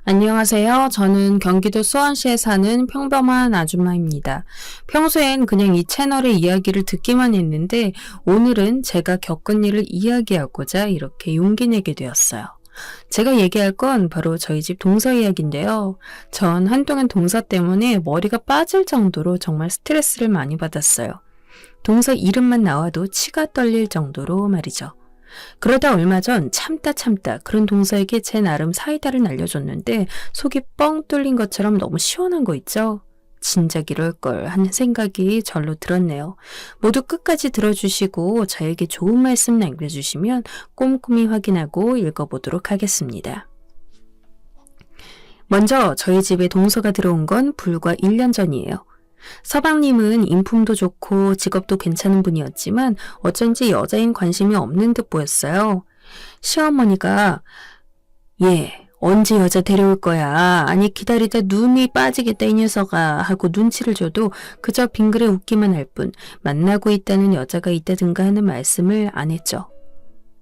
안녕하세요. 저는 경기도 수원시에 사는 평범한 아줌마입니다. 평소엔 그냥 이 채널의 이야기를 듣기만 했는데 오늘은 제가 겪은 일을 이야기하고자 이렇게 용기 내게 되었어요. 제가 얘기할 건 바로 저희 집 동서 이야기인데요. 전 한동안 동서 때문에 머리가 빠질 정도로 정말 스트레스를 많이 받았어요. 동서 이름만 나와도 치가 떨릴 정도로 말이죠. 그러다 얼마 전 참다 그런 동서에게 제 나름 사이다를 날려줬는데 속이 뻥 뚫린 것처럼 너무 시원한 거 있죠? 진작 이럴 걸 하는 생각이 절로 들었네요. 모두 끝까지 들어주시고 저에게 좋은 말씀 남겨주시면 꼼꼼히 확인하고 읽어보도록 하겠습니다. 먼저 저희 집에 동서가 들어온 건 불과 1년 전이에요. 서방님은 인품도 좋고 직업도 괜찮은 분이었지만 어쩐지 여자인 관심이 없는 듯 보였어요. 시어머니가 언제 여자 데려올 거야? 아니 기다리다 눈이 빠지겠다 이 녀석아 하고 눈치를 줘도 그저 빙그레 웃기만 할 뿐 만나고 있다는 여자가 있다든가 하는 말씀을 안 했죠.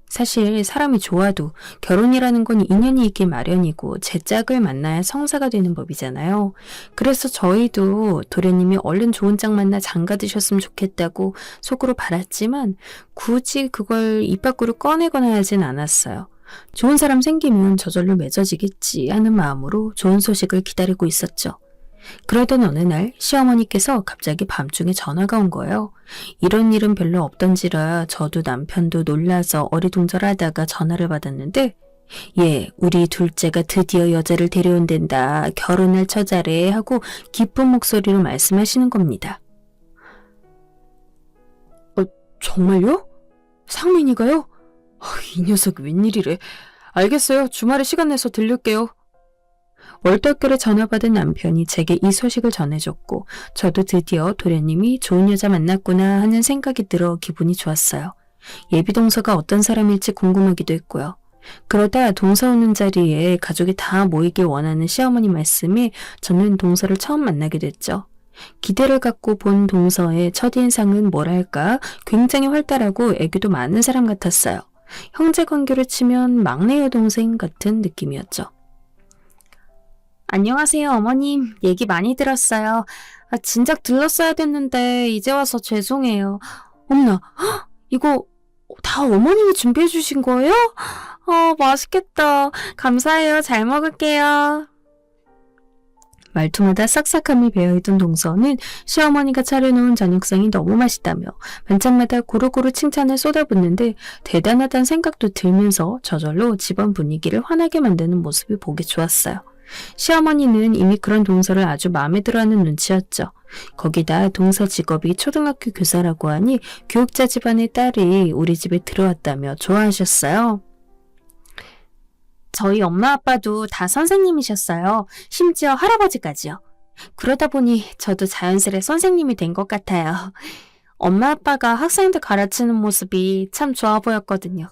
사실 사람이 좋아도 결혼이라는 건 인연이 있기 마련이고 제 짝을 만나야 성사가 되는 법이잖아요. 그래서 저희도 도련님이 얼른 좋은 짝 만나 장가 드셨으면 좋겠다고 속으로 바랐지만 굳이 그걸 입 밖으로 꺼내거나 하진 않았어요. 좋은 사람 생기면 저절로 맺어지겠지 하는 마음으로 좋은 소식을 기다리고 있었죠. 그러던 어느 날 시어머니께서 갑자기 밤중에 전화가 온 거예요. 이런 일은 별로 없던지라 저도 남편도 놀라서 어리둥절하다가 전화를 받았는데 우리 둘째가 드디어 여자를 데려온댄다. 결혼할 처자래 하고 기쁜 목소리로 말씀하시는 겁니다. 정말요? 상민이가요? 이 녀석 웬일이래. 알겠어요. 주말에 시간 내서 들릴게요. 월떨결에 전화받은 남편이 제게 이 소식을 전해줬고 저도 드디어 도련님이 좋은 여자 만났구나 하는 생각이 들어 기분이 좋았어요. 예비동서가 어떤 사람일지 궁금하기도 했고요. 그러다 동서 오는 자리에 가족이 다 모이길 원하는 시어머니 말씀에 저는 동서를 처음 만나게 됐죠. 기대를 갖고 본 동서의 첫인상은 뭐랄까 굉장히 활달하고 애교도 많은 사람 같았어요. 형제관계로 치면 막내 여동생 같은 느낌이었죠. 안녕하세요, 어머님. 얘기 많이 들었어요. 진작 들렀어야 됐는데 이제 와서 죄송해요. 어머나, 이거 다 어머님이 준비해 주신 거예요? 맛있겠다. 감사해요. 잘 먹을게요. 말투마다 싹싹함이 배어있던 동서는 시어머니가 차려놓은 저녁상이 너무 맛있다며 반찬마다 고루고루 칭찬을 쏟아붓는데 대단하다는 생각도 들면서 저절로 집안 분위기를 환하게 만드는 모습이 보기 좋았어요. 시어머니는 이미 그런 동서를 아주 마음에 들어하는 눈치였죠. 거기다 동서 직업이 초등학교 교사라고 하니 교육자 집안의 딸이 우리 집에 들어왔다며 좋아하셨어요. 저희 엄마 아빠도 다 선생님이셨어요. 심지어 할아버지까지요. 그러다 보니 저도 자연스레 선생님이 된 것 같아요. 엄마 아빠가 학생들 가르치는 모습이 참 좋아 보였거든요.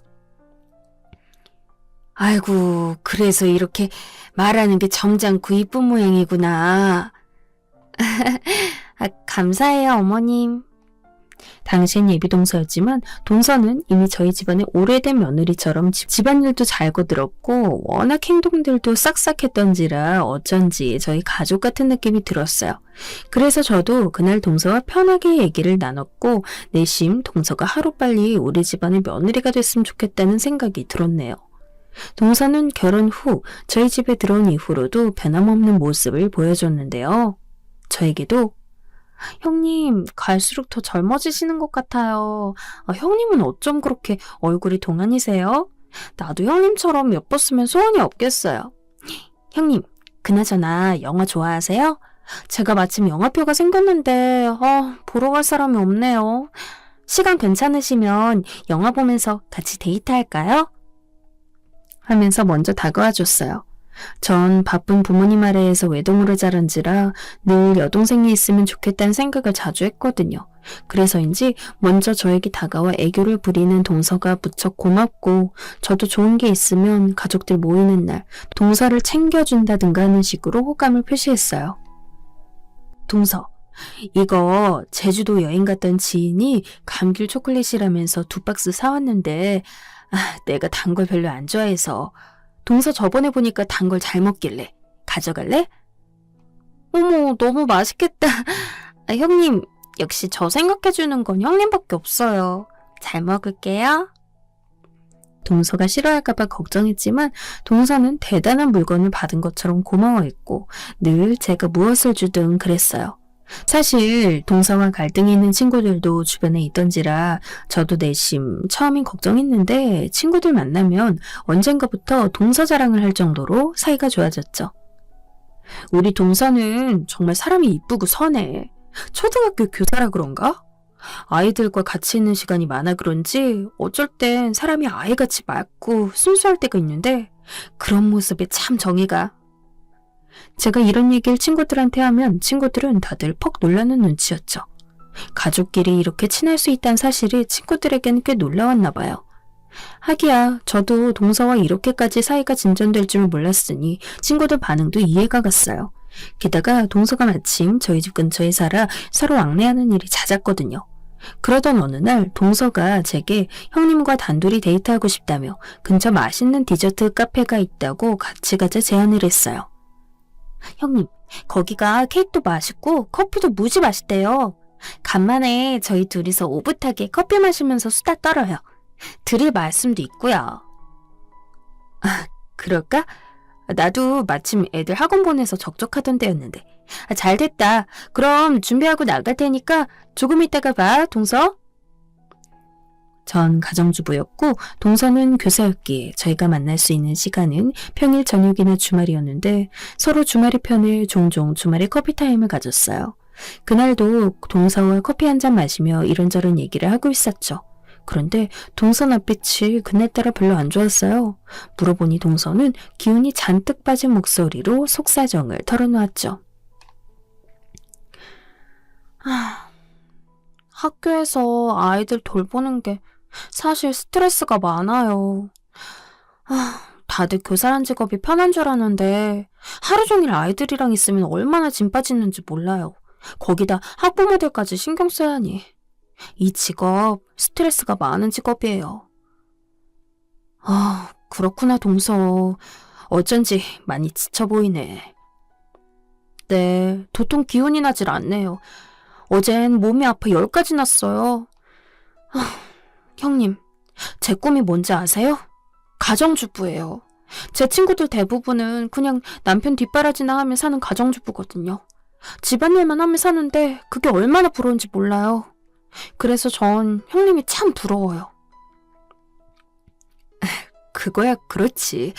아이고, 그래서 이렇게 말하는 게 점잖고 이쁜 모양이구나. 감사해요, 어머님. 당시엔 예비동서였지만 동서는 이미 저희 집안의 오래된 며느리처럼 집안일도 잘 거들었고 워낙 행동들도 싹싹했던지라 어쩐지 저희 가족 같은 느낌이 들었어요. 그래서 저도 그날 동서와 편하게 얘기를 나눴고 내심 동서가 하루빨리 우리 집안의 며느리가 됐으면 좋겠다는 생각이 들었네요. 동서는 결혼 후 저희 집에 들어온 이후로도 변함없는 모습을 보여줬는데요. 저에게도 형님, 갈수록 더 젊어지시는 것 같아요. 형님은 어쩜 그렇게 얼굴이 동안이세요? 나도 형님처럼 예뻤으면 소원이 없겠어요. 형님, 그나저나 영화 좋아하세요? 제가 마침 영화표가 생겼는데 보러 갈 사람이 없네요. 시간 괜찮으시면 영화 보면서 같이 데이트할까요? 하면서 먼저 다가와 줬어요. 전 바쁜 부모님 아래에서 외동으로 자란지라 늘 여동생이 있으면 좋겠다는 생각을 자주 했거든요. 그래서인지 먼저 저에게 다가와 애교를 부리는 동서가 무척 고맙고 저도 좋은 게 있으면 가족들 모이는 날 동서를 챙겨준다든가 하는 식으로 호감을 표시했어요. 동서, 이거 제주도 여행 갔던 지인이 감귤 초콜릿이라면서 2박스 사왔는데 내가 단 걸 별로 안 좋아해서 동서 저번에 보니까 단 걸 잘 먹길래 가져갈래? 어머, 너무 맛있겠다. 형님, 역시 저 생각해주는 건 형님밖에 없어요. 잘 먹을게요. 동서가 싫어할까봐 걱정했지만 동서는 대단한 물건을 받은 것처럼 고마워했고 늘 제가 무엇을 주든 그랬어요. 사실 동서와 갈등이 있는 친구들도 주변에 있던지라 저도 내심 처음엔 걱정했는데 친구들 만나면 언젠가부터 동서 자랑을 할 정도로 사이가 좋아졌죠. 우리 동서는 정말 사람이 이쁘고 선해. 초등학교 교사라 그런가? 아이들과 같이 있는 시간이 많아 그런지 어쩔 땐 사람이 아이같이 맑고 순수할 때가 있는데 그런 모습에 참 정이가. 제가 이런 얘기를 친구들한테 하면 친구들은 다들 퍽 놀라는 눈치였죠. 가족끼리 이렇게 친할 수 있다는 사실이 친구들에겐 꽤 놀라웠나 봐요. 하기야 저도 동서와 이렇게까지 사이가 진전될 줄 몰랐으니 친구들 반응도 이해가 갔어요. 게다가 동서가 마침 저희 집 근처에 살아 서로 왕래하는 일이 잦았거든요. 그러던 어느 날 동서가 제게 형님과 단둘이 데이트하고 싶다며 근처 맛있는 디저트 카페가 있다고 같이 가자 제안을 했어요. 형님, 거기가 케이크도 맛있고 커피도 무지 맛있대요. 간만에 저희 둘이서 오붓하게 커피 마시면서 수다 떨어요. 드릴 말씀도 있고요. 아, 그럴까? 나도 마침 애들 학원 보내서 적적하던 때였는데. 잘 됐다. 그럼 준비하고 나갈 테니까 조금 있다가 봐, 동서. 전 가정주부였고 동서는 교사였기에 저희가 만날 수 있는 시간은 평일 저녁이나 주말이었는데 서로 주말의 편을 종종 주말에 커피타임을 가졌어요. 그날도 동서와 커피 한잔 마시며 이런저런 얘기를 하고 있었죠. 그런데 동서 낯빛이 그날따라 별로 안 좋았어요. 물어보니 동서는 기운이 잔뜩 빠진 목소리로 속사정을 털어놓았죠. 학교에서 아이들 돌보는 게 사실 스트레스가 많아요. 다들 교사란 직업이 편한 줄 아는데 하루 종일 아이들이랑 있으면 얼마나 짐 빠지는지 몰라요. 거기다 학부모들까지 신경 써야 하니. 이 직업 스트레스가 많은 직업이에요. 그렇구나 동서. 어쩐지 많이 지쳐 보이네. 네, 도통 기운이 나질 않네요. 어젠 몸이 아파 10가지 났어요. 형님, 제 꿈이 뭔지 아세요? 가정주부예요. 제 친구들 대부분은 그냥 남편 뒷바라지나 하며 사는 가정주부거든요. 집안일만 하며 사는데 그게 얼마나 부러운지 몰라요. 그래서 전 형님이 참 부러워요. 그거야 그렇지.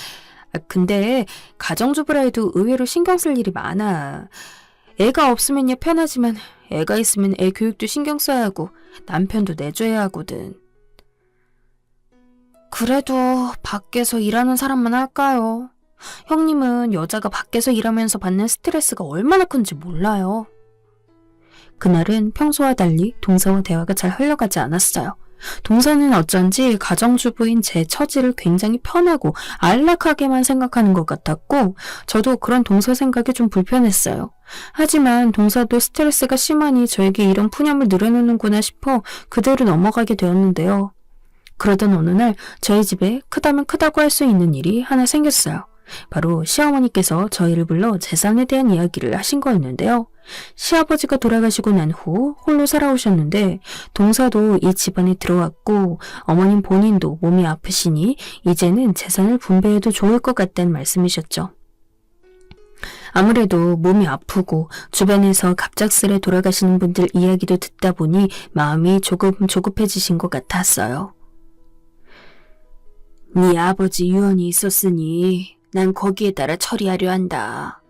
근데 가정주부라 해도 의외로 신경 쓸 일이 많아. 애가 없으면야 편하지만 애가 있으면 애 교육도 신경 써야 하고 남편도 내줘야 하거든. 그래도 밖에서 일하는 사람만 할까요? 형님은 여자가 밖에서 일하면서 받는 스트레스가 얼마나 큰지 몰라요. 그날은 평소와 달리 동서와 대화가 잘 흘러가지 않았어요. 동서는 어쩐지 가정주부인 제 처지를 굉장히 편하고 안락하게만 생각하는 것 같았고 저도 그런 동서 생각이 좀 불편했어요. 하지만 동서도 스트레스가 심하니 저에게 이런 푸념을 늘어놓는구나 싶어 그대로 넘어가게 되었는데요. 그러던 어느 날 저희 집에 크다면 크다고 할 수 있는 일이 하나 생겼어요. 바로 시어머니께서 저희를 불러 재산에 대한 이야기를 하신 거였는데요. 시아버지가 돌아가시고 난 후 홀로 살아오셨는데 동서도 이 집안에 들어왔고 어머님 본인도 몸이 아프시니 이제는 재산을 분배해도 좋을 것 같다는 말씀이셨죠. 아무래도 몸이 아프고 주변에서 갑작스레 돌아가시는 분들 이야기도 듣다 보니 마음이 조금 조급해지신 것 같았어요. 네 아버지 유언이 있었으니 난 거기에 따라 처리하려 한다.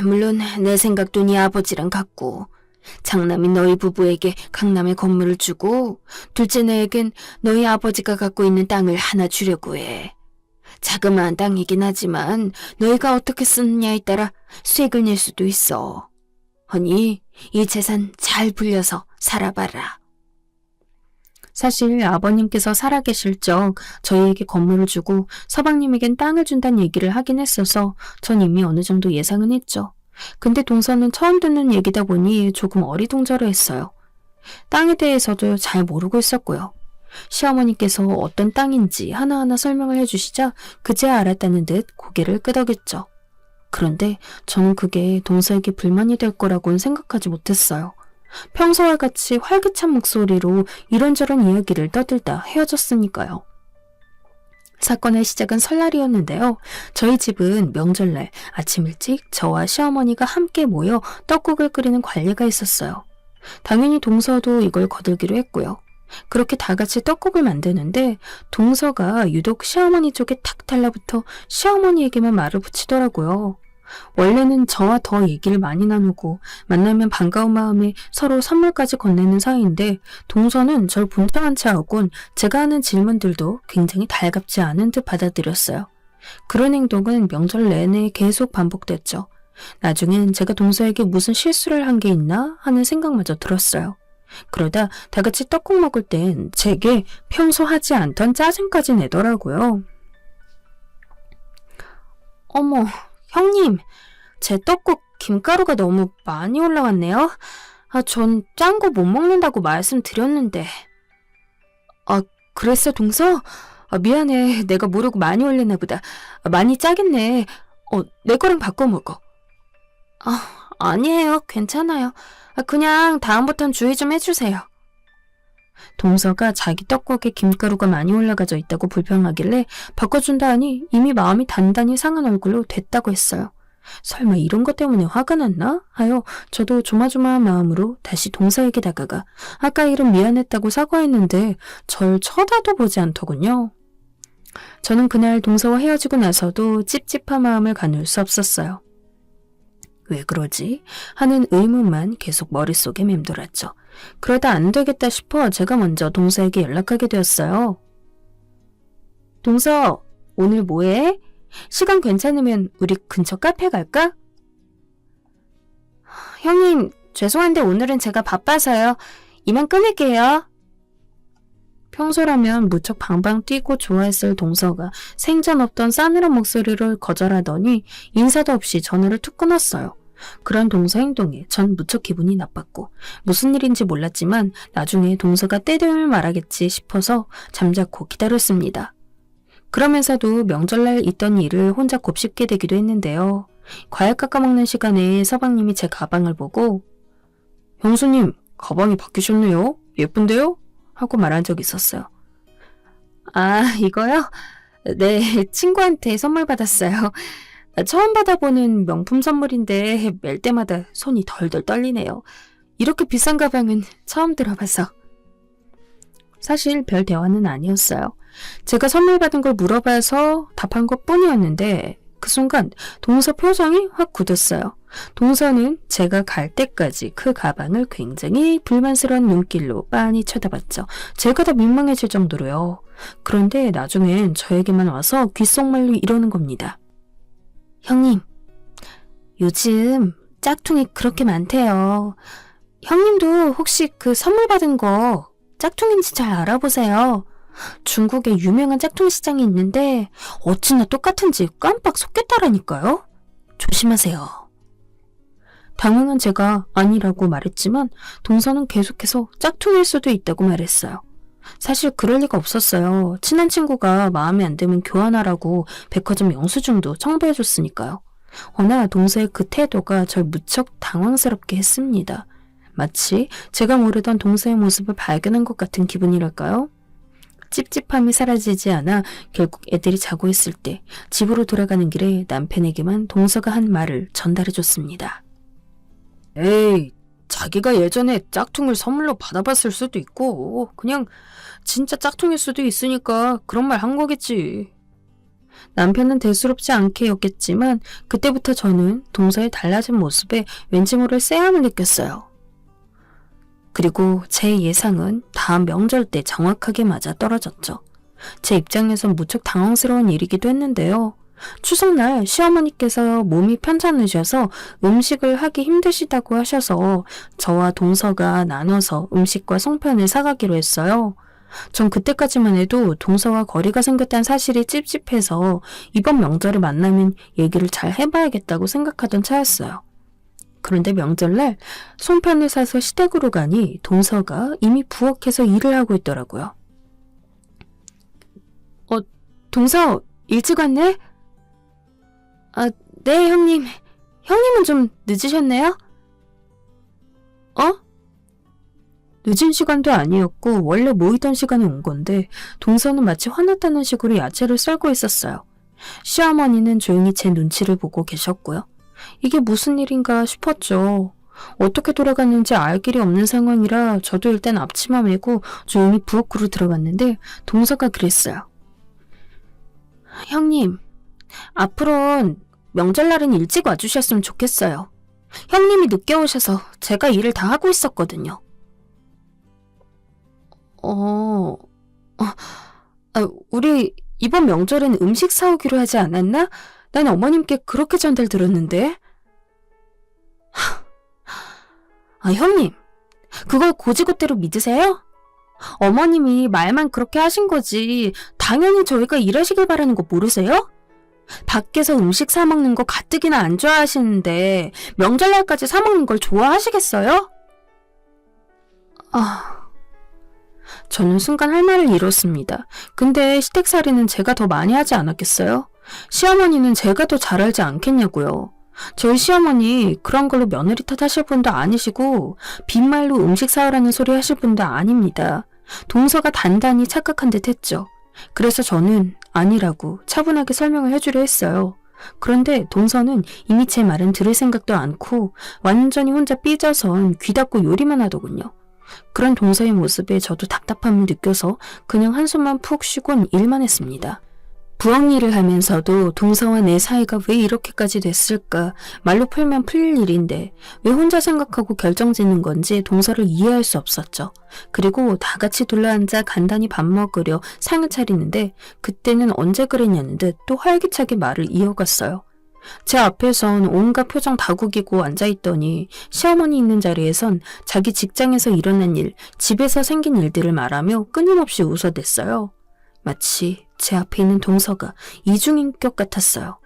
물론 내 생각도 네 아버지랑 같고 장남인 너희 부부에게 강남의 건물을 주고 둘째 내에겐 너희 아버지가 갖고 있는 땅을 하나 주려고 해. 자그마한 땅이긴 하지만 너희가 어떻게 쓰느냐에 따라 수익을 낼 수도 있어. 허니 이 재산 잘 불려서 살아봐라. 사실 아버님께서 살아계실 적 저희에게 건물을 주고 서방님에겐 땅을 준다는 얘기를 하긴 했어서 전 이미 어느 정도 예상은 했죠. 근데 동서는 처음 듣는 얘기다 보니 조금 어리둥절해했어요. 땅에 대해서도 잘 모르고 있었고요. 시어머니께서 어떤 땅인지 하나하나 설명을 해주시자 그제야 알았다는 듯 고개를 끄덕였죠. 그런데 저는 그게 동서에게 불만이 될 거라고는 생각하지 못했어요. 평소와 같이 활기찬 목소리로 이런저런 이야기를 떠들다 헤어졌으니까요. 사건의 시작은 설날이었는데요. 저희 집은 명절날 아침 일찍 저와 시어머니가 함께 모여 떡국을 끓이는 관례가 있었어요. 당연히 동서도 이걸 거들기로 했고요. 그렇게 다 같이 떡국을 만드는데 동서가 유독 시어머니 쪽에 탁 달라붙어 시어머니에게만 말을 붙이더라고요. 원래는 저와 더 얘기를 많이 나누고 만나면 반가운 마음에 서로 선물까지 건네는 사이인데 동서는 절 본청한 채 하곤 제가 하는 질문들도 굉장히 달갑지 않은 듯 받아들였어요. 그런 행동은 명절 내내 계속 반복됐죠. 나중엔 제가 동서에게 무슨 실수를 한 게 있나 하는 생각마저 들었어요. 그러다 다 같이 떡국 먹을 땐 제게 평소 하지 않던 짜증까지 내더라고요. 어머, 형님, 제 떡국 김가루가 너무 많이 올라왔네요. 전 짠 거 못 먹는다고 말씀드렸는데. 그랬어, 동서? 미안해, 내가 모르고 많이 올렸나 보다. 많이 짜겠네. 내 거랑 바꿔 먹어. 아니에요, 괜찮아요. 그냥 다음부턴 주의 좀 해주세요. 동서가 자기 떡국에 김가루가 많이 올라가져 있다고 불평하길래 바꿔준다 하니 이미 마음이 단단히 상한 얼굴로 됐다고 했어요. 설마 이런 것 때문에 화가 났나? 하여 저도 조마조마한 마음으로 다시 동서에게 다가가 아까 일은 미안했다고 사과했는데 절 쳐다도 보지 않더군요. 저는 그날 동서와 헤어지고 나서도 찝찝한 마음을 가눌 수 없었어요. 왜 그러지? 하는 의문만 계속 머릿속에 맴돌았죠. 그러다 안 되겠다 싶어 제가 먼저 동서에게 연락하게 되었어요. 동서, 오늘 뭐해? 시간 괜찮으면 우리 근처 카페 갈까? 형님, 죄송한데 오늘은 제가 바빠서요. 이만 끊을게요. 평소라면 무척 방방 뛰고 좋아했을 동서가 생전 없던 싸늘한 목소리를 거절하더니 인사도 없이 전화를 툭 끊었어요. 그런 동서 행동에 전 무척 기분이 나빴고 무슨 일인지 몰랐지만 나중에 동서가 때되면 말하겠지 싶어서 잠자코 기다렸습니다. 그러면서도 명절날 있던 일을 혼자 곱씹게 되기도 했는데요. 과일 깎아먹는 시간에 서방님이 제 가방을 보고 형수님, 가방이 바뀌셨네요. 예쁜데요? 하고 말한 적이 있었어요. 이거요? 네, 친구한테 선물 받았어요. 처음 받아보는 명품 선물인데 멜 때마다 손이 덜덜 떨리네요. 이렇게 비싼 가방은 처음 들어봐서. 사실 별 대화는 아니었어요. 제가 선물 받은 걸 물어봐서 답한 것 뿐이었는데 그 순간 동서 표정이 확 굳었어요. 동서는 제가 갈 때까지 그 가방을 굉장히 불만스러운 눈길로 빤히 쳐다봤죠. 제가 더 민망해질 정도로요. 그런데 나중엔 저에게만 와서 귓속말로 이러는 겁니다. 형님, 요즘 짝퉁이 그렇게 많대요. 형님도 혹시 그 선물 받은 거 짝퉁인지 잘 알아보세요. 중국에 유명한 짝퉁 시장이 있는데 어찌나 똑같은지 깜빡 속겠다라니까요. 조심하세요. 당황한 제가 아니라고 말했지만 동서는 계속해서 짝퉁일 수도 있다고 말했어요. 사실 그럴 리가 없었어요. 친한 친구가 마음에 안 들면 교환하라고 백화점 영수증도 첨부해줬으니까요. 허나 동서의 그 태도가 절 무척 당황스럽게 했습니다. 마치 제가 모르던 동서의 모습을 발견한 것 같은 기분이랄까요? 찝찝함이 사라지지 않아 결국 애들이 자고 있을 때 집으로 돌아가는 길에 남편에게만 동서가 한 말을 전달해줬습니다. 에이, 자기가 예전에 짝퉁을 선물로 받아봤을 수도 있고 그냥 진짜 짝퉁일 수도 있으니까 그런 말 한 거겠지. 남편은 대수롭지 않게 여겼지만 그때부터 저는 동서의 달라진 모습에 왠지 모를 쎄함을 느꼈어요. 그리고 제 예상은 다음 명절 때 정확하게 맞아 떨어졌죠. 제 입장에선 무척 당황스러운 일이기도 했는데요. 추석날 시어머니께서 몸이 편찮으셔서 음식을 하기 힘드시다고 하셔서 저와 동서가 나눠서 음식과 송편을 사가기로 했어요. 전 그때까지만 해도 동서와 거리가 생겼다는 사실이 찝찝해서 이번 명절에 만나면 얘기를 잘 해봐야겠다고 생각하던 차였어요. 그런데 명절날 송편을 사서 시댁으로 가니 동서가 이미 부엌에서 일을 하고 있더라고요. 동서 일찍 왔네? 네, 형님. 형님은 좀 늦으셨네요? 어? 늦은 시간도 아니었고 원래 모이던 시간에 온 건데 동서는 마치 화났다는 식으로 야채를 썰고 있었어요. 시어머니는 조용히 제 눈치를 보고 계셨고요. 이게 무슨 일인가 싶었죠. 어떻게 돌아갔는지 알 길이 없는 상황이라 저도 일단 앞치마 메고 조용히 부엌으로 들어갔는데 동서가 그랬어요. 형님, 앞으로는 명절날은 일찍 와주셨으면 좋겠어요. 형님이 늦게 오셔서 제가 일을 다 하고 있었거든요. 어, 우리 이번 명절엔 음식 사오기로 하지 않았나? 난 어머님께 그렇게 전달 들었는데. 형님, 그걸 고지고대로 믿으세요? 어머님이 말만 그렇게 하신 거지. 당연히 저희가 일하시길 바라는 거 모르세요? 밖에서 음식 사 먹는 거 가뜩이나 안 좋아하시는데 명절날까지 사 먹는 걸 좋아하시겠어요? 저는 순간 할 말을 잃었습니다. 근데 시댁살이는 제가 더 많이 하지 않았겠어요? 시어머니는 제가 더 잘 알지 않겠냐고요. 저희 시어머니 그런 걸로 며느리 탓하실 분도 아니시고 빈말로 음식 사오라는 소리 하실 분도 아닙니다. 동서가 단단히 착각한 듯 했죠. 그래서 저는 아니라고 차분하게 설명을 해주려 했어요. 그런데 동서는 이미 제 말은 들을 생각도 않고 완전히 혼자 삐져선 귀 닫고 요리만 하더군요. 그런 동서의 모습에 저도 답답함을 느껴서 그냥 한숨만 푹 쉬곤 일만 했습니다. 부엌 일을 하면서도 동서와 내 사이가 왜 이렇게까지 됐을까 말로 풀면 풀릴 일인데 왜 혼자 생각하고 결정짓는 건지 동서를 이해할 수 없었죠. 그리고 다 같이 둘러앉아 간단히 밥 먹으려 상을 차리는데 그때는 언제 그랬냐는 듯 또 활기차게 말을 이어갔어요. 제 앞에선 온갖 표정 다 구기고 앉아있더니 시어머니 있는 자리에선 자기 직장에서 일어난 일, 집에서 생긴 일들을 말하며 끊임없이 웃어댔어요. 마치 제 앞에 있는 동서가 이중인격 같았어요.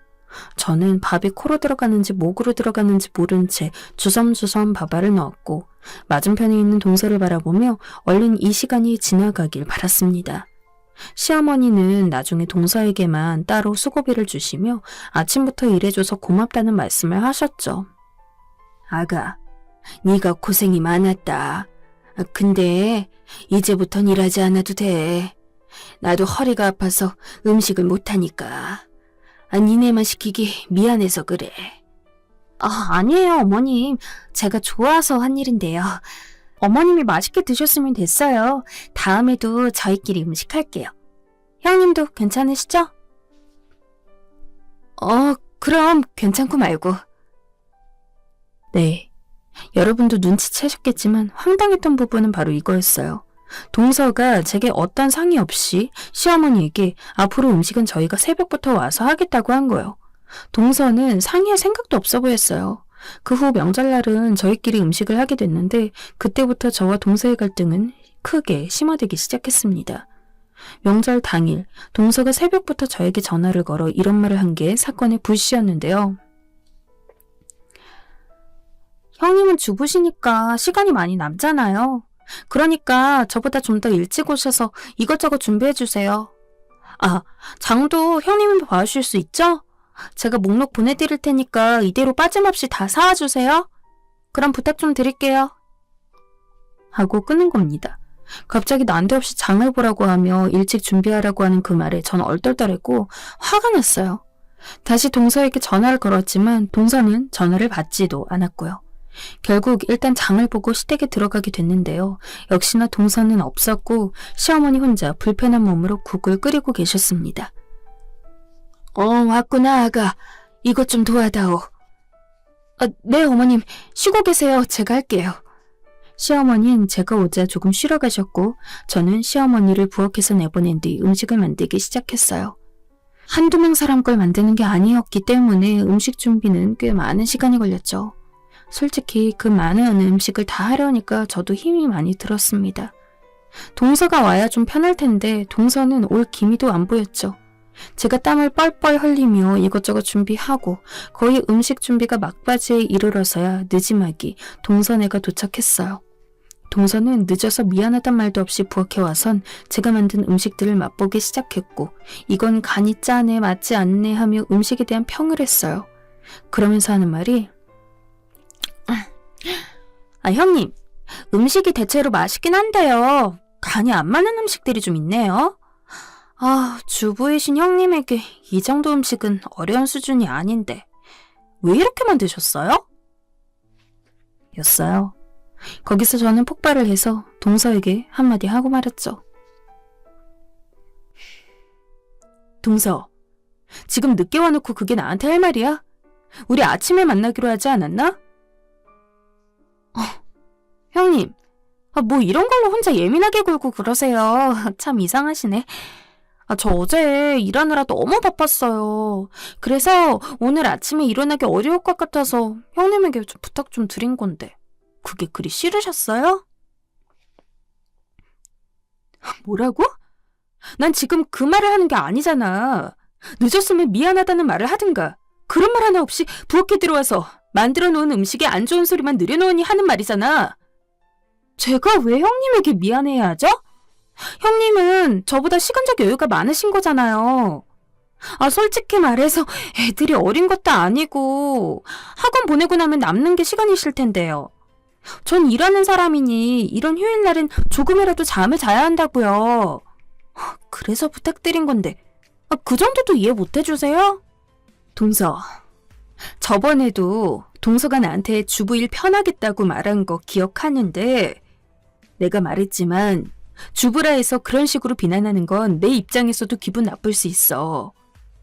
저는 밥이 코로 들어가는지 목으로 들어가는지 모른 채 주섬주섬 밥알을 넣었고 맞은편에 있는 동서를 바라보며 얼른 이 시간이 지나가길 바랐습니다. 시어머니는 나중에 동서에게만 따로 수고비를 주시며 아침부터 일해줘서 고맙다는 말씀을 하셨죠. 아가, 네가 고생이 많았다. 근데 이제부턴 일하지 않아도 돼. 나도 허리가 아파서 음식을 못하니까. 니네만 시키기 미안해서 그래. 아니에요, 어머님. 제가 좋아서 한 일인데요. 어머님이 맛있게 드셨으면 됐어요. 다음에도 저희끼리 음식할게요. 형님도 괜찮으시죠? 그럼 괜찮고 말고. 네, 여러분도 눈치채셨겠지만 황당했던 부분은 바로 이거였어요. 동서가 제게 어떤 상의 없이 시어머니에게 앞으로 음식은 저희가 새벽부터 와서 하겠다고 한 거예요. 동서는 상의할 생각도 없어 보였어요. 그 후 명절날은 저희끼리 음식을 하게 됐는데 그때부터 저와 동서의 갈등은 크게 심화되기 시작했습니다. 명절 당일 동서가 새벽부터 저에게 전화를 걸어 이런 말을 한 게 사건의 불씨였는데요. 형님은 주부시니까 시간이 많이 남잖아요. 그러니까 저보다 좀 더 일찍 오셔서 이것저것 준비해주세요. 장도 형님이 봐주실 수 있죠? 제가 목록 보내드릴 테니까 이대로 빠짐없이 다 사와주세요. 그럼 부탁 좀 드릴게요. 하고 끊은 겁니다. 갑자기 난데없이 장을 보라고 하며 일찍 준비하라고 하는 그 말에 전 얼떨떨했고 화가 났어요. 다시 동서에게 전화를 걸었지만 동서는 전화를 받지도 않았고요. 결국 일단 장을 보고 시댁에 들어가게 됐는데요. 역시나 동서는 없었고 시어머니 혼자 불편한 몸으로 국을 끓이고 계셨습니다. 왔구나 아가. 이것 좀 도와다오. 네 어머님. 쉬고 계세요. 제가 할게요. 시어머니는 제가 오자 조금 쉬러 가셨고 저는 시어머니를 부엌에서 내보낸 뒤 음식을 만들기 시작했어요. 한두 명 사람 걸 만드는 게 아니었기 때문에 음식 준비는 꽤 많은 시간이 걸렸죠. 솔직히 그 많은 음식을 다 하려니까 저도 힘이 많이 들었습니다. 동서가 와야 좀 편할 텐데 동서는 올 기미도 안 보였죠. 제가 땀을 뻘뻘 흘리며 이것저것 준비하고 거의 음식 준비가 막바지에 이르러서야 느지막이 동서네가 도착했어요. 동서는 늦어서 미안하단 말도 없이 부엌에 와선 제가 만든 음식들을 맛보기 시작했고 이건 간이 짜네 맞지 않네 하며 음식에 대한 평을 했어요. 그러면서 하는 말이 형님, 음식이 대체로 맛있긴 한데요. 간이 안 맞는 음식들이 좀 있네요. 주부이신 형님에게 이 정도 음식은 어려운 수준이 아닌데 왜 이렇게 만드셨어요? 였어요. 거기서 저는 폭발을 해서 동서에게 한마디 하고 말았죠. 동서, 지금 늦게 와놓고 그게 나한테 할 말이야? 우리 아침에 만나기로 하지 않았나? 형님, 뭐 이런 걸로 혼자 예민하게 굴고 그러세요. 참 이상하시네. 저 어제 일하느라 너무 바빴어요. 그래서 오늘 아침에 일어나기 어려울 것 같아서 형님에게 좀 부탁 좀 드린 건데 그게 그리 싫으셨어요? 뭐라고? 난 지금 그 말을 하는 게 아니잖아. 늦었으면 미안하다는 말을 하든가 그런 말 하나 없이 부엌에 들어와서 만들어 놓은 음식에 안 좋은 소리만 늘여놓으니 하는 말이잖아. 제가 왜 형님에게 미안해야 하죠? 형님은 저보다 시간적 여유가 많으신 거잖아요. 솔직히 말해서 애들이 어린 것도 아니고 학원 보내고 나면 남는 게 시간이실 텐데요. 전 일하는 사람이니 이런 휴일날은 조금이라도 잠을 자야 한다고요. 그래서 부탁드린 건데 그 정도도 이해 못 해주세요? 동서, 저번에도 동서가 나한테 주부일 편하겠다고 말한 거 기억하는데 내가 말했지만 주부라 해서 그런 식으로 비난하는 건 내 입장에서도 기분 나쁠 수 있어.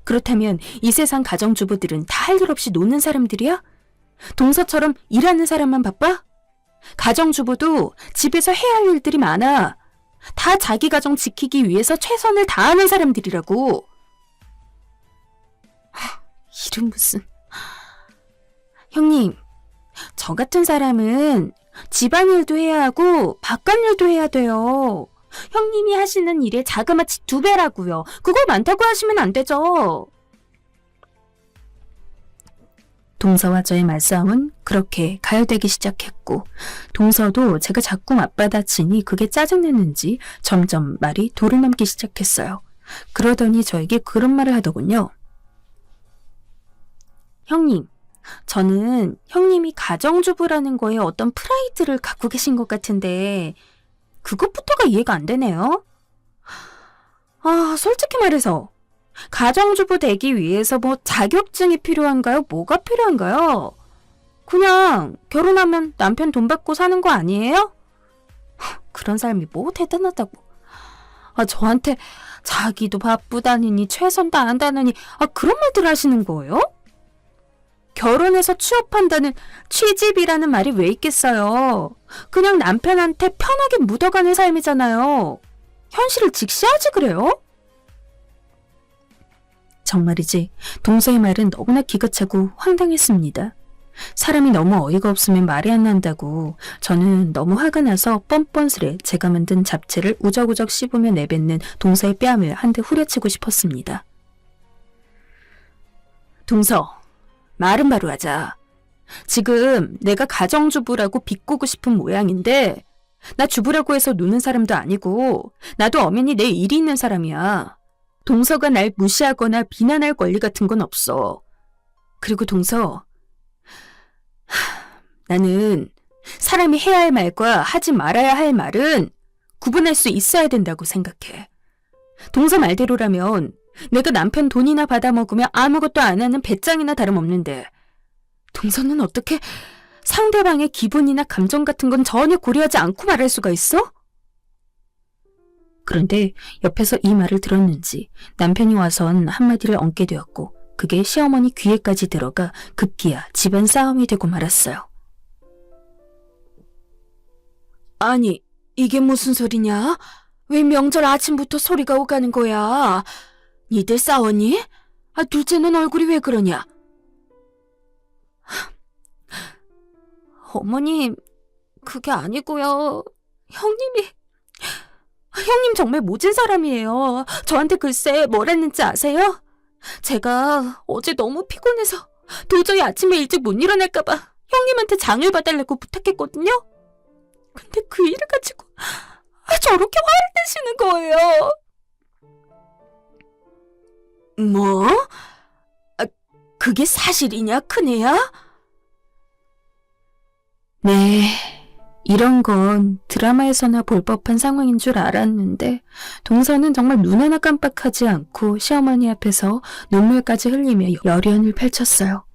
그렇다면 이 세상 가정주부들은 다 할 일 없이 노는 사람들이야? 동서처럼 일하는 사람만 바빠? 가정주부도 집에서 해야 할 일들이 많아. 다 자기 가정 지키기 위해서 최선을 다하는 사람들이라고. 이름 무슨... 형님, 저 같은 사람은 집안일도 해야 하고 바깥일도 해야 돼요. 형님이 하시는 일의 자그마치 2배라고요. 그걸 많다고 하시면 안 되죠. 동서와 저의 말싸움은 그렇게 가열되기 시작했고 동서도 제가 자꾸 맞받아치니 그게 짜증냈는지 점점 말이 도를 넘기 시작했어요. 그러더니 저에게 그런 말을 하더군요. 형님, 저는 형님이 가정주부라는 거에 어떤 프라이드를 갖고 계신 것 같은데 그것부터가 이해가 안 되네요. 솔직히 말해서 가정주부 되기 위해서 뭐 자격증이 필요한가요? 뭐가 필요한가요? 그냥 결혼하면 남편 돈 받고 사는 거 아니에요? 그런 삶이 뭐 대단하다고. 저한테 자기도 바쁘다느니 최선 다한다느니 그런 말들 하시는 거예요? 결혼해서 취업한다는 취집이라는 말이 왜 있겠어요? 그냥 남편한테 편하게 묻어가는 삶이잖아요. 현실을 직시하지 그래요? 정말이지 동서의 말은 너무나 기가 차고 황당했습니다. 사람이 너무 어이가 없으면 말이 안 난다고 저는 너무 화가 나서 뻔뻔스레 제가 만든 잡채를 우적우적 씹으며 내뱉는 동서의 뺨을 한 대 후려치고 싶었습니다. 동서, 말은 바로 하자. 지금 내가 가정주부라고 비꼬고 싶은 모양인데 나 주부라고 해서 노는 사람도 아니고 나도 엄연히 내 일이 있는 사람이야. 동서가 날 무시하거나 비난할 권리 같은 건 없어. 그리고 동서, 나는 사람이 해야 할 말과 하지 말아야 할 말은 구분할 수 있어야 된다고 생각해. 동서 말대로라면 내가 남편 돈이나 받아먹으며 아무것도 안 하는 배짱이나 다름없는데 동서는 어떻게 상대방의 기분이나 감정 같은 건 전혀 고려하지 않고 말할 수가 있어? 그런데 옆에서 이 말을 들었는지 남편이 와선 한마디를 얹게 되었고 그게 시어머니 귀에까지 들어가 급기야 집안 싸움이 되고 말았어요. 아니, 이게 무슨 소리냐? 왜 명절 아침부터 소리가 오가는 거야? 니들 싸웠니? 둘째는 얼굴이 왜 그러냐? 어머님, 그게 아니고요. 형님 정말 모진 사람이에요. 저한테 글쎄 뭘 했는지 아세요? 제가 어제 너무 피곤해서 도저히 아침에 일찍 못 일어날까봐 형님한테 장을 봐달라고 부탁했거든요. 근데 그 일을 가지고 저렇게 화를 내시는 거예요. 뭐? 그게 사실이냐, 큰애야? 네, 이런 건 드라마에서나 볼 법한 상황인 줄 알았는데 동서는 정말 눈 하나 깜빡하지 않고 시어머니 앞에서 눈물까지 흘리며 열연을 펼쳤어요.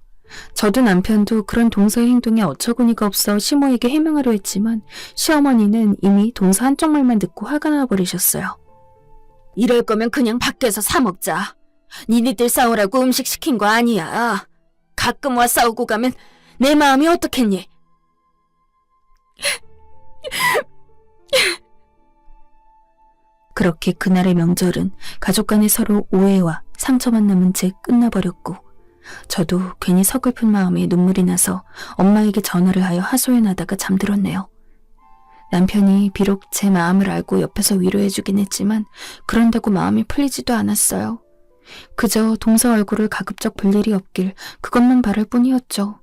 저도 남편도 그런 동서의 행동에 어처구니가 없어 시모에게 해명하려 했지만 시어머니는 이미 동서 한쪽 말만 듣고 화가 나버리셨어요. 이럴 거면 그냥 밖에서 사 먹자. 니네들 싸우라고 음식 시킨 거 아니야. 가끔 와 싸우고 가면 내 마음이 어떻겠니? 그렇게 그날의 명절은 가족 간의 서로 오해와 상처만 남은 채 끝나버렸고 저도 괜히 서글픈 마음에 눈물이 나서 엄마에게 전화를 하여 하소연하다가 잠들었네요. 남편이 비록 제 마음을 알고 옆에서 위로해주긴 했지만 그런다고 마음이 풀리지도 않았어요. 그저 동서 얼굴을 가급적 볼 일이 없길 그것만 바랄 뿐이었죠.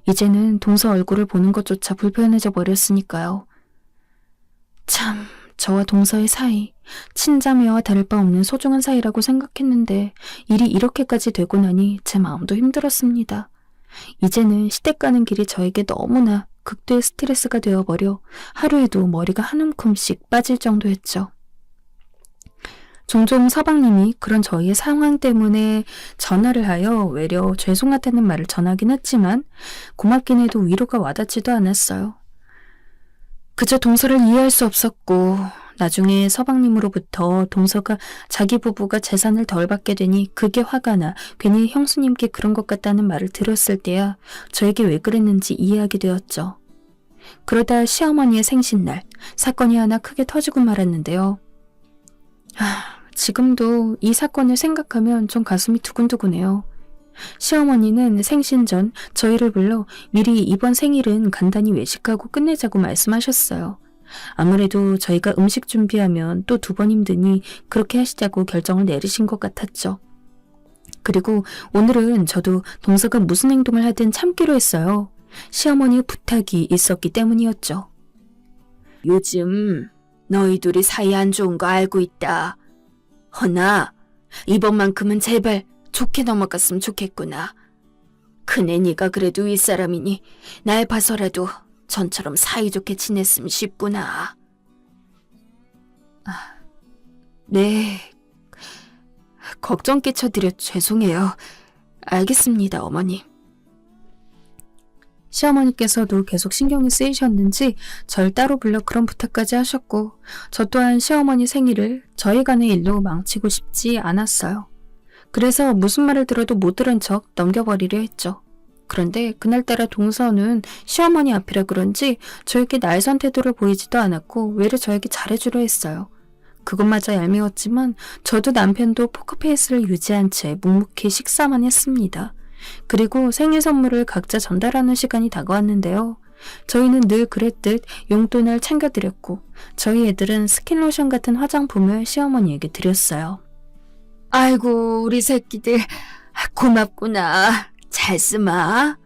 이제는 동서 얼굴을 보는 것조차 불편해져 버렸으니까요. 참, 저와 동서의 사이, 친자매와 다를 바 없는 소중한 사이라고 생각했는데 일이 이렇게까지 되고 나니 제 마음도 힘들었습니다. 이제는 시댁 가는 길이 저에게 너무나 극도의 스트레스가 되어버려 하루에도 머리가 한 움큼씩 빠질 정도였죠. 종종 서방님이 그런 저희의 상황 때문에 전화를 하여 외려 죄송하다는 말을 전하긴 했지만 고맙긴 해도 위로가 와닿지도 않았어요. 그저 동서를 이해할 수 없었고 나중에 서방님으로부터 동서가 자기 부부가 재산을 덜 받게 되니 그게 화가 나 괜히 형수님께 그런 것 같다는 말을 들었을 때야 저에게 왜 그랬는지 이해하게 되었죠. 그러다 시어머니의 생신날 사건이 하나 크게 터지고 말았는데요. 지금도 이 사건을 생각하면 좀 가슴이 두근두근해요. 시어머니는 생신 전 저희를 불러 미리 이번 생일은 간단히 외식하고 끝내자고 말씀하셨어요. 아무래도 저희가 음식 준비하면 또 2번 힘드니 그렇게 하시자고 결정을 내리신 것 같았죠. 그리고 오늘은 저도 동서가 무슨 행동을 하든 참기로 했어요. 시어머니의 부탁이 있었기 때문이었죠. 요즘 너희 둘이 사이 안 좋은 거 알고 있다. 허나 이번만큼은 제발 좋게 넘어갔으면 좋겠구나. 큰애 니가 그래도 윗사람이니 날 봐서라도 전처럼 사이좋게 지냈으면 싶구나. 네, 걱정 끼쳐드려 죄송해요. 알겠습니다, 어머니. 시어머니께서도 계속 신경이 쓰이셨는지 절 따로 불러 그런 부탁까지 하셨고 저 또한 시어머니 생일을 저희 간의 일로 망치고 싶지 않았어요. 그래서 무슨 말을 들어도 못 들은 척 넘겨버리려 했죠. 그런데 그날따라 동서는 시어머니 앞이라 그런지 저에게 날선 태도를 보이지도 않았고 외려 저에게 잘해주려 했어요. 그것마저 얄미웠지만 저도 남편도 포커페이스를 유지한 채 묵묵히 식사만 했습니다. 그리고 생일 선물을 각자 전달하는 시간이 다가왔는데요. 저희는 늘 그랬듯 용돈을 챙겨드렸고 저희 애들은 스킨로션 같은 화장품을 시어머니에게 드렸어요. 아이고 우리 새끼들 고맙구나. 잘 쓰마.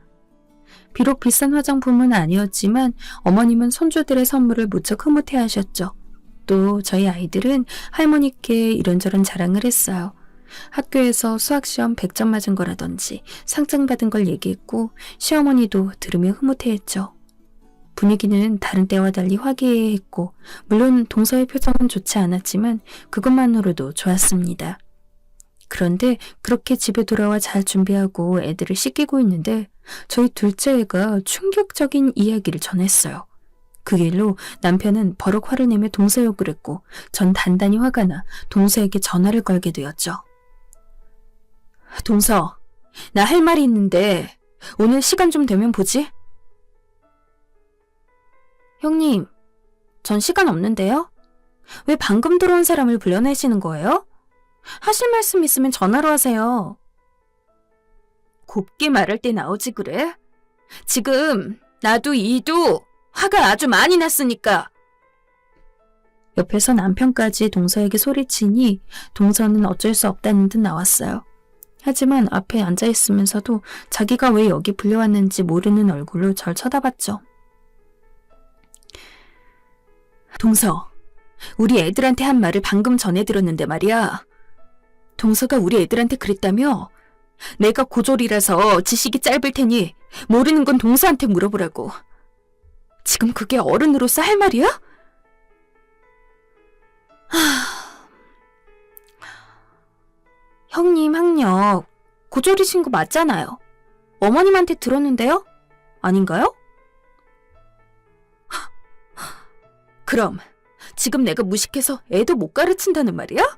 비록 비싼 화장품은 아니었지만 어머님은 손주들의 선물을 무척 흐뭇해하셨죠. 또 저희 아이들은 할머니께 이런저런 자랑을 했어요. 학교에서 수학시험 100점 맞은 거라든지 상장 받은 걸 얘기했고 시어머니도 들으며 흐뭇해했죠. 분위기는 다른 때와 달리 화기애애했고 물론 동서의 표정은 좋지 않았지만 그것만으로도 좋았습니다. 그런데 그렇게 집에 돌아와 잘 준비하고 애들을 씻기고 있는데 저희 둘째 애가 충격적인 이야기를 전했어요. 그 일로 남편은 버럭 화를 내며 동서 욕을 했고 전 단단히 화가 나 동서에게 전화를 걸게 되었죠. 동서, 나 할 말이 있는데 오늘 시간 좀 되면 보지? 형님, 전 시간 없는데요? 왜 방금 들어온 사람을 불러내시는 거예요? 하실 말씀 있으면 전화로 하세요. 곱게 말할 때 나오지 그래? 지금 나도 이도 화가 아주 많이 났으니까. 옆에서 남편까지 동서에게 소리치니 동서는 어쩔 수 없다는 듯 나왔어요. 하지만 앞에 앉아있으면서도 자기가 왜 여기 불려왔는지 모르는 얼굴로 절 쳐다봤죠. 동서, 우리 애들한테 한 말을 방금 전해 들었는데 말이야. 동서가 우리 애들한테 그랬다며? 내가 고졸이라서 지식이 짧을 테니 모르는 건 동서한테 물어보라고. 지금 그게 어른으로서 할 말이야? 형님 학력 고졸이신 거 맞잖아요. 어머님한테 들었는데요? 아닌가요? 그럼 지금 내가 무식해서 애도 못 가르친다는 말이야?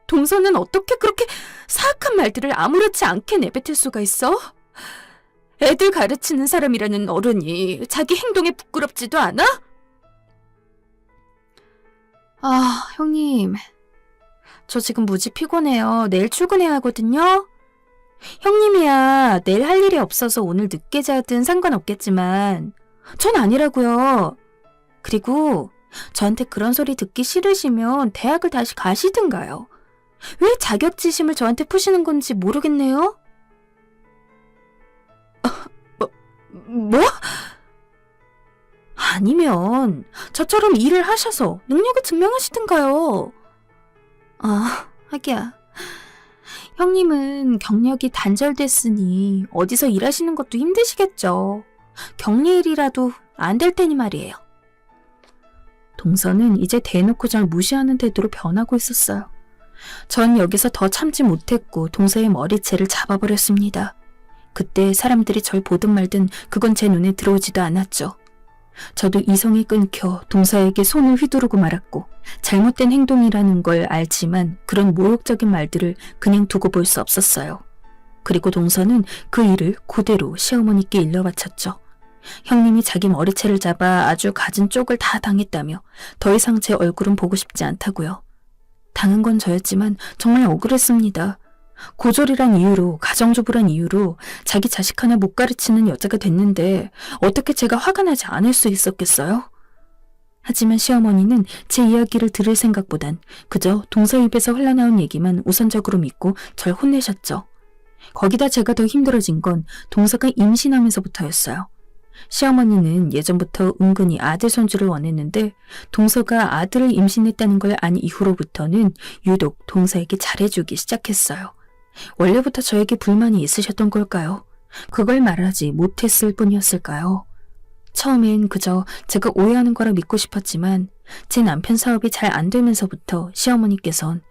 동서는 어떻게 그렇게 사악한 말들을 아무렇지 않게 내뱉을 수가 있어? 애들 가르치는 사람이라는 어른이 자기 행동에 부끄럽지도 않아? 아, 형님. 저 지금 무지 피곤해요. 내일 출근해야 하거든요. 형님이야 내일 할 일이 없어서 오늘 늦게 자든 상관없겠지만 전 아니라고요. 그리고 저한테 그런 소리 듣기 싫으시면 대학을 다시 가시든가요. 왜 자격지심을 저한테 푸시는 건지 모르겠네요. 뭐? 아니면 저처럼 일을 하셔서 능력을 증명하시든가요. 하기야. 형님은 경력이 단절됐으니 어디서 일하시는 것도 힘드시겠죠. 격리일이라도 안 될 테니 말이에요. 동서는 이제 대놓고 절 무시하는 태도로 변하고 있었어요. 전 여기서 더 참지 못했고 동서의 머리채를 잡아버렸습니다. 그때 사람들이 절 보든 말든 그건 제 눈에 들어오지도 않았죠. 저도 이성이 끊겨 동서에게 손을 휘두르고 말았고 잘못된 행동이라는 걸 알지만 그런 모욕적인 말들을 그냥 두고 볼 수 없었어요. 그리고 동서는 그 일을 그대로 시어머니께 일러바쳤죠. 형님이 자기 머리채를 잡아 아주 갖은 쪽을 다 당했다며 더 이상 제 얼굴은 보고 싶지 않다고요. 당한 건 저였지만 정말 억울했습니다. 고졸이란 이유로, 가정주부란 이유로 자기 자식 하나 못 가르치는 여자가 됐는데 어떻게 제가 화가 나지 않을 수 있었겠어요? 하지만 시어머니는 제 이야기를 들을 생각보단 그저 동서 입에서 흘러나온 얘기만 우선적으로 믿고 절 혼내셨죠. 거기다 제가 더 힘들어진 건 동서가 임신하면서부터였어요. 시어머니는 예전부터 은근히 아들 손주를 원했는데 동서가 아들을 임신했다는 걸 안 이후로부터는 유독 동서에게 잘해주기 시작했어요. 원래부터 저에게 불만이 있으셨던 걸까요? 그걸 말하지 못했을 뿐이었을까요? 처음엔 그저 제가 오해하는 거라 믿고 싶었지만 제 남편 사업이 잘 안 되면서부터 시어머니께선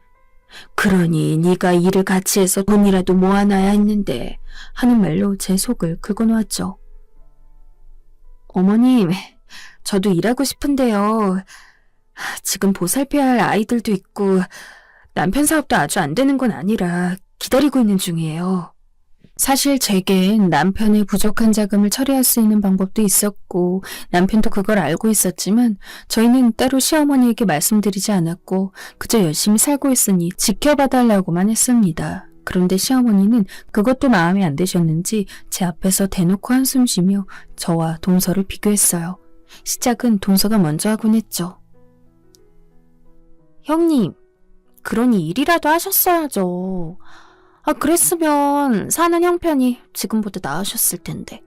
그러니 네가 일을 같이 해서 돈이라도 모아놔야 했는데 하는 말로 제 속을 긁어놓았죠. 어머님, 저도 일하고 싶은데요. 지금 보살펴야 할 아이들도 있고 남편 사업도 아주 안 되는 건 아니라 기다리고 있는 중이에요. 사실 제겐 남편의 부족한 자금을 처리할 수 있는 방법도 있었고 남편도 그걸 알고 있었지만 저희는 따로 시어머니에게 말씀드리지 않았고 그저 열심히 살고 있으니 지켜봐달라고만 했습니다. 그런데 시어머니는 그것도 마음에 안 드셨는지 제 앞에서 대놓고 한숨 쉬며 저와 동서를 비교했어요. 시작은 동서가 먼저 하곤 했죠. 형님, 그러니 일이라도 하셨어야죠. 그랬으면 사는 형편이 지금보다 나으셨을 텐데.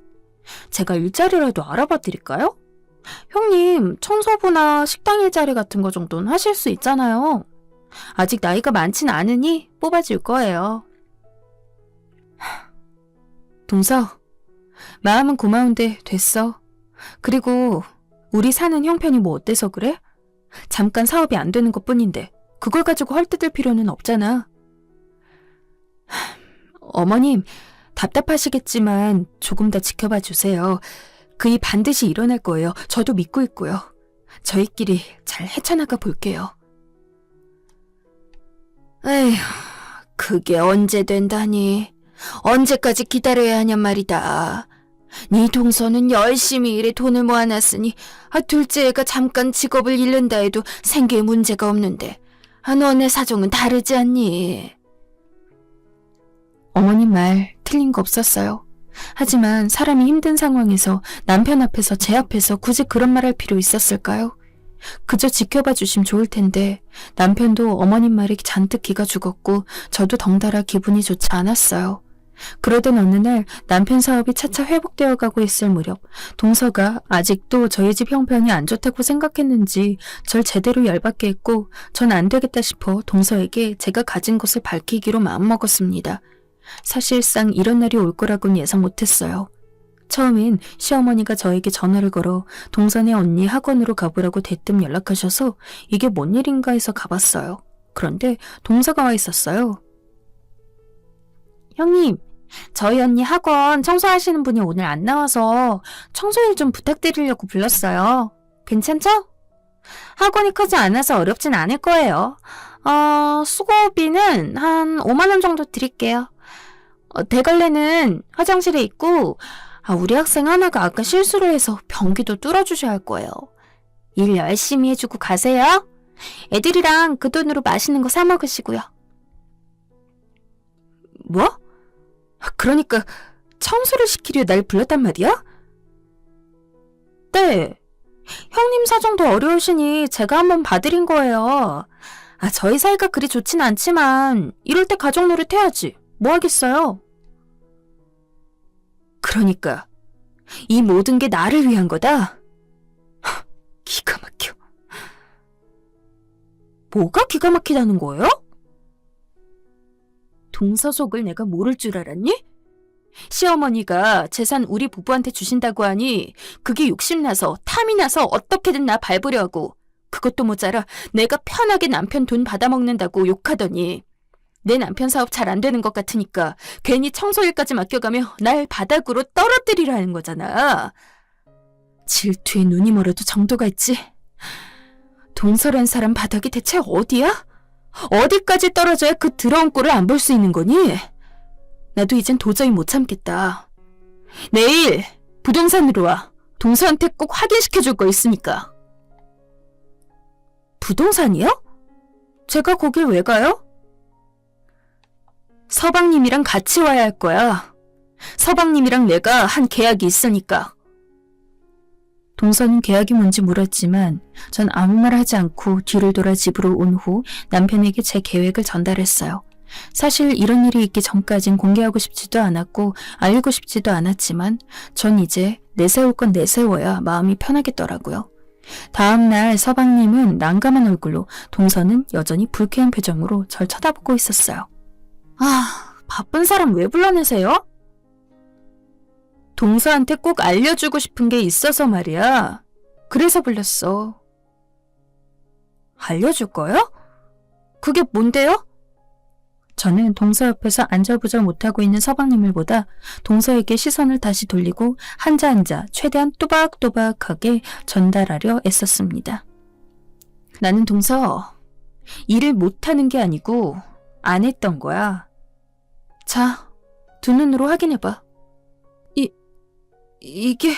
제가 일자리라도 알아봐 드릴까요? 형님, 청소부나 식당 일자리 같은 거 정도는 하실 수 있잖아요. 아직 나이가 많진 않으니 뽑아줄 거예요. 동서, 마음은 고마운데 됐어. 그리고 우리 사는 형편이 뭐 어때서 그래? 잠깐 사업이 안 되는 것뿐인데 그걸 가지고 헐뜯을 필요는 없잖아. 어머님, 답답하시겠지만 조금 더 지켜봐 주세요. 그 일 반드시 일어날 거예요. 저도 믿고 있고요. 저희끼리 잘 헤쳐나가 볼게요. 에휴, 그게 언제 된다니. 언제까지 기다려야 하냔 말이다. 네 동서는 열심히 일해 돈을 모아놨으니 둘째 애가 잠깐 직업을 잃는다 해도 생계에 문제가 없는데 너네 사정은 다르지 않니? 어머님 말 틀린 거 없었어요. 하지만 사람이 힘든 상황에서 남편 앞에서 제 앞에서 굳이 그런 말 할 필요 있었을까요? 그저 지켜봐 주시면 좋을 텐데 남편도 어머님 말에 잔뜩 기가 죽었고 저도 덩달아 기분이 좋지 않았어요. 그러던 어느 날 남편 사업이 차차 회복되어 가고 있을 무렵 동서가 아직도 저희 집 형편이 안 좋다고 생각했는지 절 제대로 열받게 했고 전 안 되겠다 싶어 동서에게 제가 가진 것을 밝히기로 마음먹었습니다. 사실상 이런 날이 올 거라고는 예상 못했어요. 처음엔 시어머니가 저에게 전화를 걸어 동선의 언니 학원으로 가보라고 대뜸 연락하셔서 이게 뭔 일인가 해서 가봤어요. 그런데 동서가 와 있었어요. 형님, 저희 언니 학원 청소하시는 분이 오늘 안 나와서 청소일 좀 부탁드리려고 불렀어요. 괜찮죠? 학원이 크지 않아서 어렵진 않을 거예요. 수고비는 한 5만 원 정도 드릴게요. 대걸레는 화장실에 있고, 우리 학생 하나가 아까 실수를 해서 변기도 뚫어주셔야 할 거예요. 일 열심히 해주고 가세요. 애들이랑 그 돈으로 맛있는 거 사 먹으시고요. 뭐? 그러니까 청소를 시키려 날 불렀단 말이야? 네. 형님 사정도 어려우시니 제가 한번 봐드린 거예요. 저희 사이가 그리 좋진 않지만 이럴 때 가족 노릇 해야지. 뭐 하겠어요? 그러니까 이 모든 게 나를 위한 거다? 기가 막혀. 뭐가 기가 막히다는 거예요? 동서속을 내가 모를 줄 알았니? 시어머니가 재산 우리 부부한테 주신다고 하니 그게 욕심나서 탐이 나서 어떻게든 나 밟으려 하고, 그것도 모자라 내가 편하게 남편 돈 받아먹는다고 욕하더니 내 남편 사업 잘 안 되는 것 같으니까 괜히 청소일까지 맡겨가며 날 바닥으로 떨어뜨리라는 거잖아. 질투에 눈이 멀어도 정도가 있지. 동서란 사람 바닥이 대체 어디야? 어디까지 떨어져야 그 더러운 꼴을 안 볼 수 있는 거니? 나도 이젠 도저히 못 참겠다. 내일 부동산으로 와. 동서한테 꼭 확인시켜줄 거 있으니까. 부동산이요? 제가 거길 왜 가요? 서방님이랑 같이 와야 할 거야. 서방님이랑 내가 한 계약이 있으니까. 동서는 계약이 뭔지 물었지만 전 아무 말 하지 않고 뒤를 돌아 집으로 온 후 남편에게 제 계획을 전달했어요. 사실 이런 일이 있기 전까진 공개하고 싶지도 않았고 알리고 싶지도 않았지만 전 이제 내세울 건 내세워야 마음이 편하겠더라고요. 다음날 서방님은 난감한 얼굴로, 동서는 여전히 불쾌한 표정으로 절 쳐다보고 있었어요. 바쁜 사람 왜 불러내세요? 동서한테 꼭 알려주고 싶은 게 있어서 말이야. 그래서 불렀어. 알려줄 거요? 그게 뭔데요? 저는 동서 옆에서 안절부절 못하고 있는 서방님을 보다 동서에게 시선을 다시 돌리고 한자 한자 최대한 또박또박하게 전달하려 애썼습니다. 나는 동서, 일을 못하는 게 아니고 안 했던 거야. 자, 두 눈으로 확인해봐. 이게...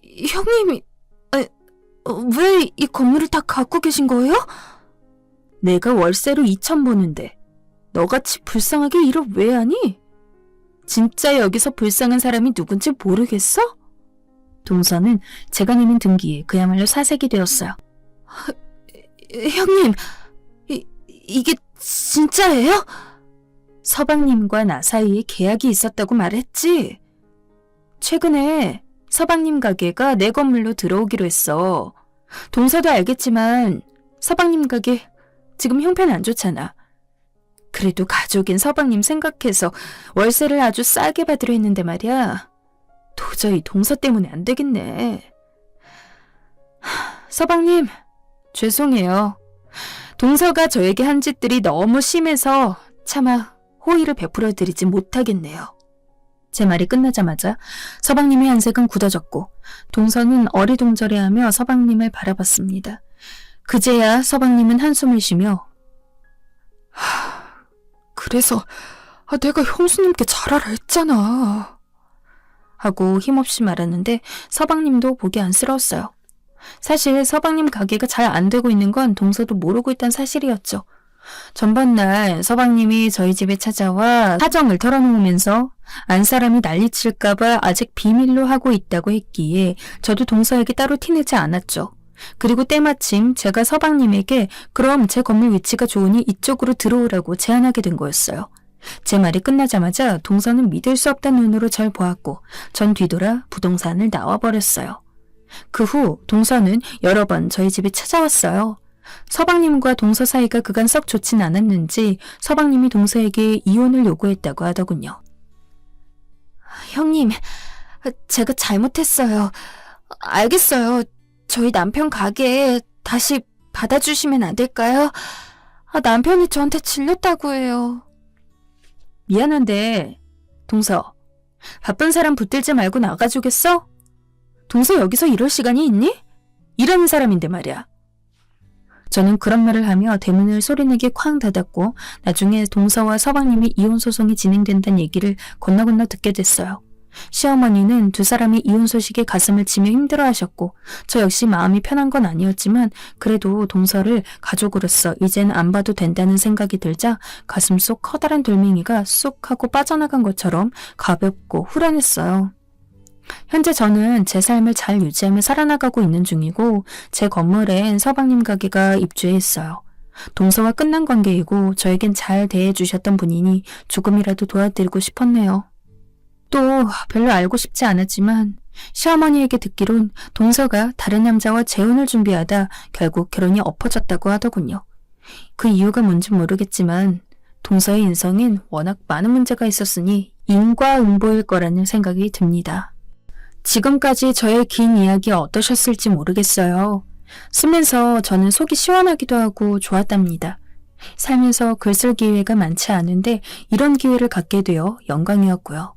형님이... 왜 이 건물을 다 갖고 계신 거예요? 내가 월세로 2천 버는데 너같이 불쌍하게 일을 왜 하니? 진짜 여기서 불쌍한 사람이 누군지 모르겠어? 동서는 제가 내민 등기에 그야말로 사색이 되었어요. 형님, 이게 진짜예요? 서방님과 나 사이에 계약이 있었다고 말했지? 최근에 서방님 가게가 내 건물로 들어오기로 했어. 동서도 알겠지만 서방님 가게 지금 형편 안 좋잖아. 그래도 가족인 서방님 생각해서 월세를 아주 싸게 받으려 했는데 말이야. 도저히 동서 때문에 안 되겠네. 서방님, 죄송해요. 동서가 저에게 한 짓들이 너무 심해서 차마 호의를 베풀어 드리지 못하겠네요. 제 말이 끝나자마자 서방님의 안색은 굳어졌고 동서는 어리둥절해하며 서방님을 바라봤습니다. 그제야 서방님은 한숨을 쉬며 그래서 내가 형수님께 잘하라 했잖아 하고 힘없이 말하는데 서방님도 보기 안쓰러웠어요. 사실 서방님 가게가 잘 안 되고 있는 건 동서도 모르고 있던 사실이었죠. 전번날 서방님이 저희 집에 찾아와 사정을 털어놓으면서 안 사람이 난리칠까봐 아직 비밀로 하고 있다고 했기에 저도 동서에게 따로 티내지 않았죠. 그리고 때마침 제가 서방님에게 그럼 제 건물 위치가 좋으니 이쪽으로 들어오라고 제안하게 된 거였어요. 제 말이 끝나자마자 동서는 믿을 수 없다는 눈으로 절 보았고 전 뒤돌아 부동산을 나와버렸어요. 그 후 동서는 여러 번 저희 집에 찾아왔어요. 서방님과 동서 사이가 그간 썩 좋진 않았는지 서방님이 동서에게 이혼을 요구했다고 하더군요. 형님, 제가 잘못했어요. 알겠어요. 저희 남편 가게 다시 받아주시면 안 될까요? 남편이 저한테 질렸다고 해요. 미안한데 동서, 바쁜 사람 붙들지 말고 나가주겠어? 동서 여기서 이럴 시간이 있니? 일하는 사람인데 말이야. 저는 그런 말을 하며 대문을 소리내게 쾅 닫았고 나중에 동서와 서방님이 이혼 소송이 진행된다는 얘기를 건너 듣게 됐어요. 시어머니는 두 사람이 이혼 소식에 가슴을 치며 힘들어하셨고 저 역시 마음이 편한 건 아니었지만 그래도 동서를 가족으로서 이젠 안 봐도 된다는 생각이 들자 가슴 속 커다란 돌멩이가 쑥 하고 빠져나간 것처럼 가볍고 후련했어요. 현재 저는 제 삶을 잘 유지하며 살아나가고 있는 중이고 제 건물엔 서방님 가게가 입주해 있어요. 동서와 끝난 관계이고 저에겐 잘 대해주셨던 분이니 조금이라도 도와드리고 싶었네요. 또 별로 알고 싶지 않았지만 시어머니에게 듣기론 동서가 다른 남자와 재혼을 준비하다 결국 결혼이 엎어졌다고 하더군요. 그 이유가 뭔진 모르겠지만 동서의 인성엔 워낙 많은 문제가 있었으니 인과응보일 거라는 생각이 듭니다. 지금까지 저의 긴 이야기 어떠셨을지 모르겠어요. 쓰면서 저는 속이 시원하기도 하고 좋았답니다. 살면서 글 쓸 기회가 많지 않은데 이런 기회를 갖게 되어 영광이었고요.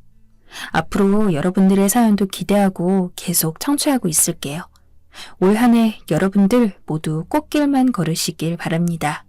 앞으로 여러분들의 사연도 기대하고 계속 청취하고 있을게요. 올 한 해 여러분들 모두 꽃길만 걸으시길 바랍니다.